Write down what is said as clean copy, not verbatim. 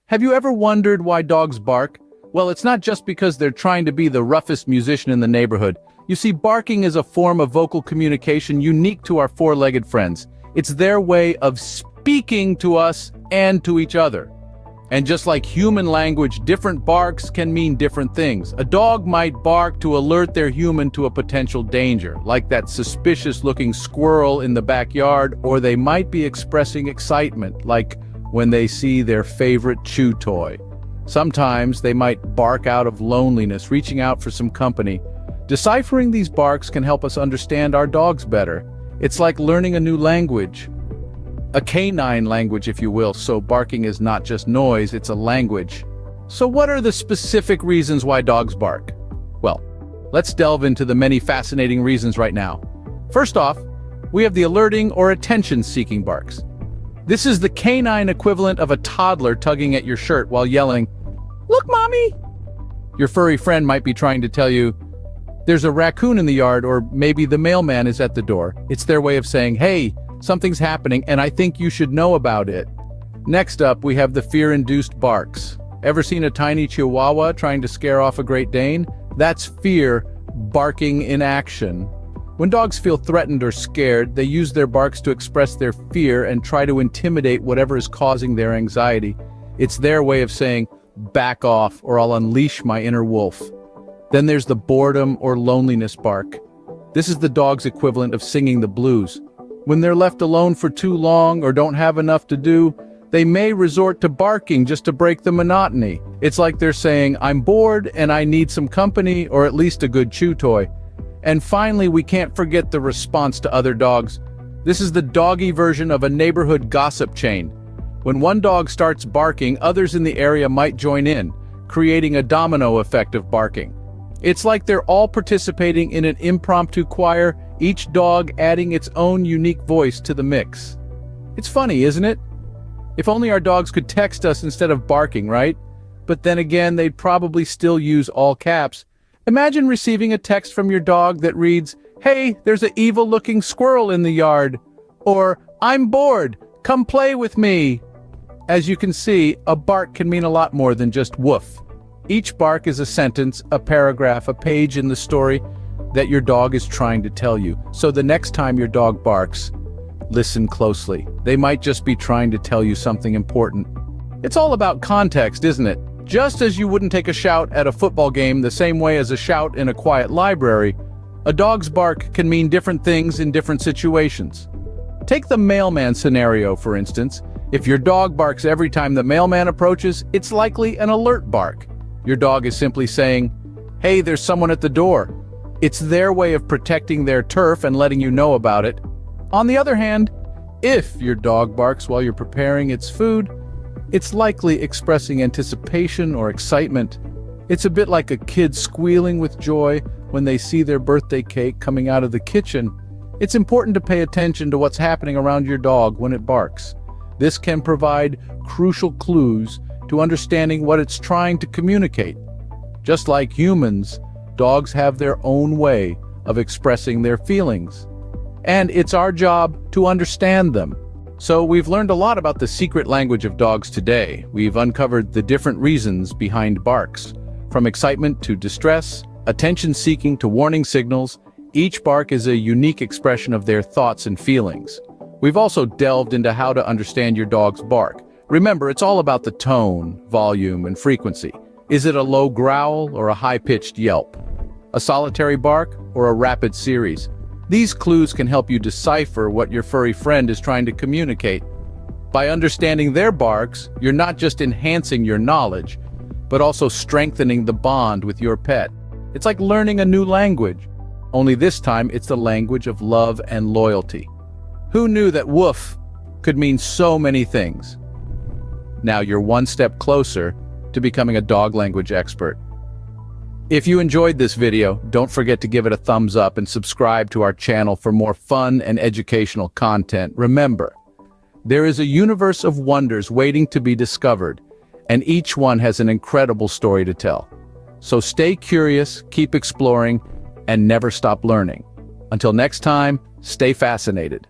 Have you ever wondered why dogs bark? Well, it's not just because they're trying to be the roughest musician in the neighborhood. You see, barking is a form of vocal communication unique to our four-legged friends. It's their way of speaking to us and to each other. And just like human language, different barks can mean different things. A dog might bark to alert their human to a potential danger, like that suspicious-looking squirrel in the backyard, or they might be expressing excitement, like when they see their favorite chew toy. Sometimes they might bark out of loneliness, reaching out for some company. Deciphering these barks can help us understand our dogs better. It's like learning a new language. A canine language, if you will, so barking is not just noise, it's a language. So what are the specific reasons why dogs bark? Well, let's delve into the many fascinating reasons right now. First off, we have the alerting or attention-seeking barks. This is the canine equivalent of a toddler tugging at your shirt while yelling, "Look, mommy!" Your furry friend might be trying to tell you, there's a raccoon in the yard, or maybe the mailman is at the door. It's their way of saying, hey, something's happening and I think you should know about it. Next up, we have the fear-induced barks. Ever seen a tiny chihuahua trying to scare off a Great Dane? That's fear barking in action. When dogs feel threatened or scared, they use their barks to express their fear and try to intimidate whatever is causing their anxiety. It's their way of saying, back off or I'll unleash my inner wolf. Then there's the boredom or loneliness bark. This is the dog's equivalent of singing the blues. When they're left alone for too long or don't have enough to do, they may resort to barking just to break the monotony. It's like they're saying, I'm bored and I need some company or at least a good chew toy. And finally, we can't forget the response to other dogs. This is the doggy version of a neighborhood gossip chain. When one dog starts barking, others in the area might join in, creating a domino effect of barking. It's like they're all participating in an impromptu choir, each dog adding its own unique voice to the mix. It's funny, isn't it? If only our dogs could text us instead of barking, right? But then again, they'd probably still use all caps. Imagine receiving a text from your dog that reads, "Hey, there's an evil-looking squirrel in the yard," or "I'm bored, come play with me." As you can see, a bark can mean a lot more than just woof. Each bark is a sentence, a paragraph, a page in the story that your dog is trying to tell you. So the next time your dog barks, listen closely. They might just be trying to tell you something important. It's all about context, isn't it? Just as you wouldn't take a shout at a football game the same way as a shout in a quiet library, a dog's bark can mean different things in different situations. Take the mailman scenario, for instance. If your dog barks every time the mailman approaches, it's likely an alert bark. Your dog is simply saying, hey, there's someone at the door. It's their way of protecting their turf and letting you know about it. On the other hand, if your dog barks while you're preparing its food, it's likely expressing anticipation or excitement. It's a bit like a kid squealing with joy when they see their birthday cake coming out of the kitchen. It's important to pay attention to what's happening around your dog when it barks. This can provide crucial clues to understanding what it's trying to communicate. Just like humans, dogs have their own way of expressing their feelings. And it's our job to understand them. So we've learned a lot about the secret language of dogs today. We've uncovered the different reasons behind barks. From excitement to distress, attention-seeking to warning signals, each bark is a unique expression of their thoughts and feelings. We've also delved into how to understand your dog's bark. Remember, it's all about the tone, volume, and frequency. Is it a low growl or a high-pitched yelp? A solitary bark or a rapid series? These clues can help you decipher what your furry friend is trying to communicate. By understanding their barks, you're not just enhancing your knowledge, but also strengthening the bond with your pet. It's like learning a new language, only this time it's the language of love and loyalty. Who knew that woof could mean so many things? Now you're one step closer to becoming a dog language expert. If you enjoyed this video, don't forget to give it a thumbs up and subscribe to our channel for more fun and educational content. Remember, there is a universe of wonders waiting to be discovered, and each one has an incredible story to tell. So stay curious, keep exploring, and never stop learning. Until next time, stay fascinated.